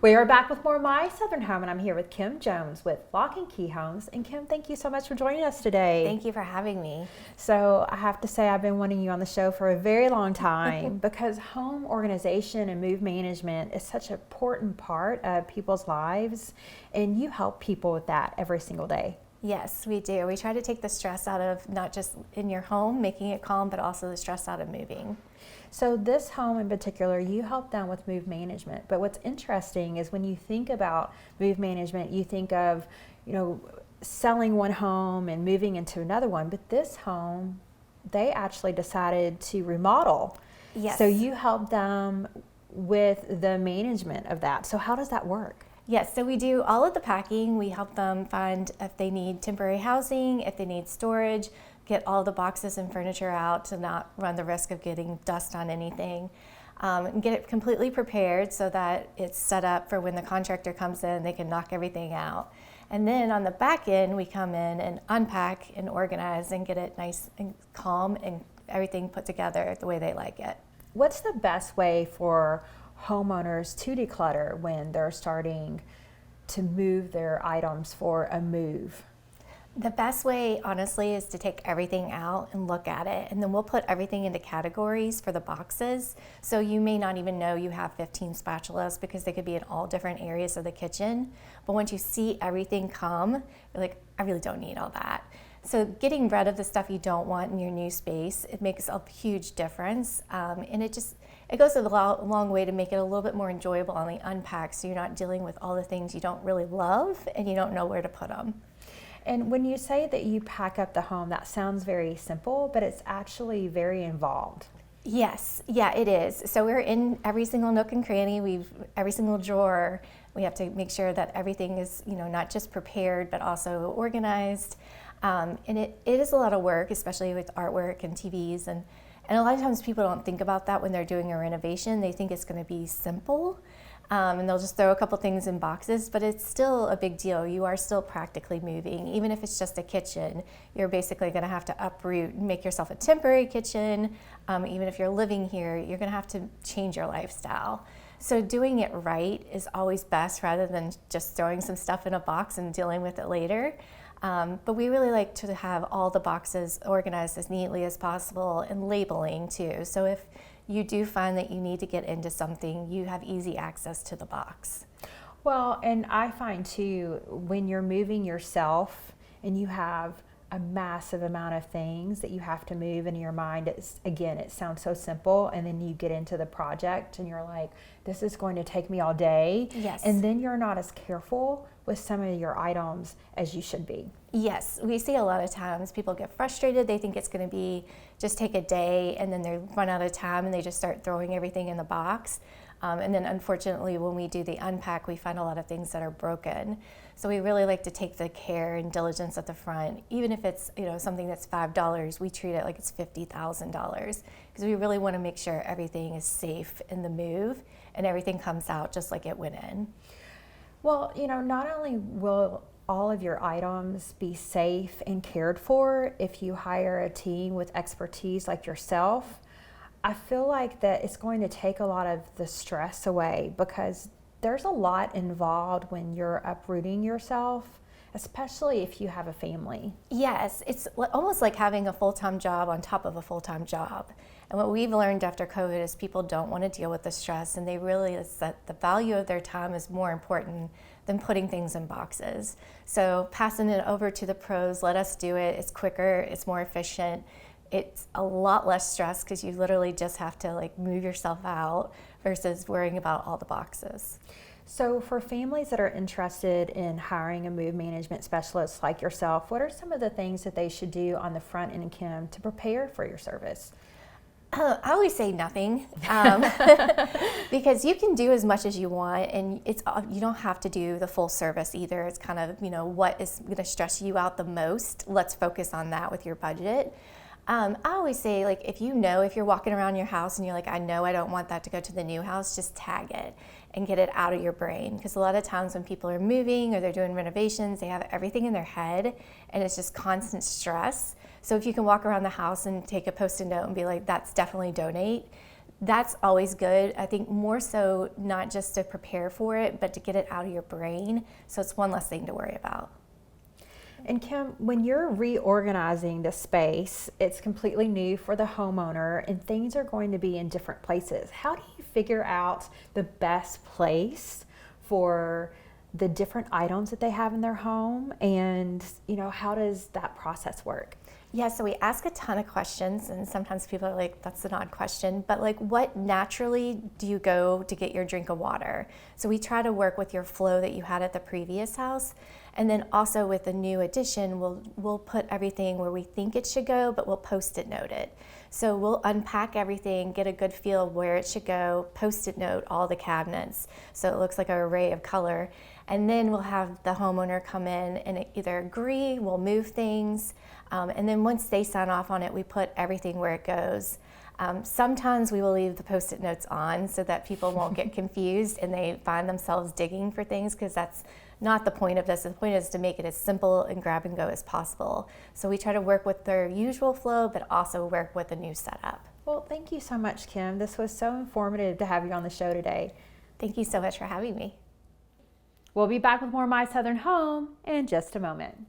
We are back with more of My Southern Home, and I'm here with Kim Jones with Lock and Key Homes. And Kim, thank you so much for joining us today. Thank you for having me. So I have to say I've been wanting you on the show for a very long time because home organization and move management is such an important part of people's lives, and you help people with that every single day. Yes, we do. We try to take the stress out of not just in your home, making it calm, but also the stress out of moving. So this home in particular, you help them with move management. But what's interesting is when you think about move management, you think of, selling one home and moving into another one. But this home, they actually decided to remodel. Yes. So you help them with the management of that. So how does that work? Yes, so we do all of the packing. We help them find if they need temporary housing, if they need storage, get all the boxes and furniture out to not run the risk of getting dust on anything, and get it completely prepared so that it's set up for when the contractor comes in, they can knock everything out. And then on the back end, we come in and unpack and organize and get it nice and calm and everything put together the way they like it. What's the best way for homeowners to declutter when they're starting to move their items for a move? The best way, honestly, is to take everything out and look at it, and then we'll put everything into categories for the boxes. So you may not even know you have 15 spatulas because they could be in all different areas of the kitchen. But once you see everything come, you're like, I really don't need all that. So getting rid of the stuff you don't want in your new space, it makes a huge difference, and it goes a long way to make it a little bit more enjoyable on the unpack, so you're not dealing with all the things you don't really love and you don't know where to put them. And when you say that you pack up the home, that sounds very simple, but it's actually very involved. Yes, yeah, it is. So we're in every single nook and cranny. Every single drawer. We have to make sure that everything is, not just prepared, but also organized. And it is a lot of work, especially with artwork and TVs. And a lot of times people don't think about that when they're doing a renovation. They think it's going to be simple. And they'll just throw a couple things in boxes, but it's still a big deal. You are still practically moving. Even if it's just a kitchen, you're basically going to have to uproot and make yourself a temporary kitchen. Even if you're living here, you're going to have to change your lifestyle. So doing it right is always best rather than just throwing some stuff in a box and dealing with it later. But we really like to have all the boxes organized as neatly as possible and labeling too. So if you do find that you need to get into something, you have easy access to the box. Well, and I find too, when you're moving yourself and you have a massive amount of things that you have to move in your mind, it sounds so simple, and then you get into the project and you're like, this is going to take me all day. Yes. And then you're not as careful with some of your items as you should be. Yes, we see a lot of times people get frustrated. They think it's going to be just take a day, and then they run out of time and they just start throwing everything in the box. And then unfortunately, when we do the unpack, we find a lot of things that are broken. So we really like to take the care and diligence at the front. Even if it's something that's $5, we treat it like it's $50,000 because we really want to make sure everything is safe in the move and everything comes out just like it went in. Well, not only will all of your items be safe and cared for if you hire a team with expertise like yourself, I feel like that it's going to take a lot of the stress away because there's a lot involved when you're uprooting yourself, especially if you have a family. Yes, it's almost like having a full-time job on top of a full-time job. And what we've learned after COVID is people don't want to deal with the stress, and they realize that the value of their time is more important than putting things in boxes. So passing it over to the pros, let us do it. It's quicker, it's more efficient. It's a lot less stress because you literally just have to move yourself out versus worrying about all the boxes. So for families that are interested in hiring a move management specialist like yourself, what are some of the things that they should do on the front end, Kim, to prepare for your service? I always say nothing because you can do as much as you want, and you don't have to do the full service either. It's kind of, what is going to stress you out the most. Let's focus on that with your budget. I always say, if you're walking around your house and you're like, I know I don't want that to go to the new house, just tag it and get it out of your brain. Because a lot of times when people are moving or they're doing renovations, they have everything in their head and it's just constant stress. So if you can walk around the house and take a Post-it note and be like, that's definitely donate, That's always good. I think more so not just to prepare for it, but to get it out of your brain. So it's one less thing to worry about. And Kim, when you're reorganizing the space, it's completely new for the homeowner and things are going to be in different places. How do you figure out the best place for the different items that they have in their home? And, how does that process work? Yeah, so we ask a ton of questions, and sometimes people are like, that's an odd question, but like, what naturally do you go to get your drink of water? So we try to work with your flow that you had at the previous house, and then also with the new addition, we'll put everything where we think it should go, but we'll Post-it note it. So we'll unpack everything, get a good feel of where it should go, Post-it note all the cabinets, so it looks like an array of color, and then we'll have the homeowner come in and either agree, we'll move things, and then once they sign off on it, we put everything where it goes. Sometimes we will leave the Post-it notes on so that people won't get confused and they find themselves digging for things, because that's not the point of this. The point is to make it as simple and grab and go as possible. So we try to work with their usual flow, but also work with a new setup. Well, thank you so much, Kim. This was so informative to have you on the show today. Thank you so much for having me. We'll be back with more My Southern Home in just a moment.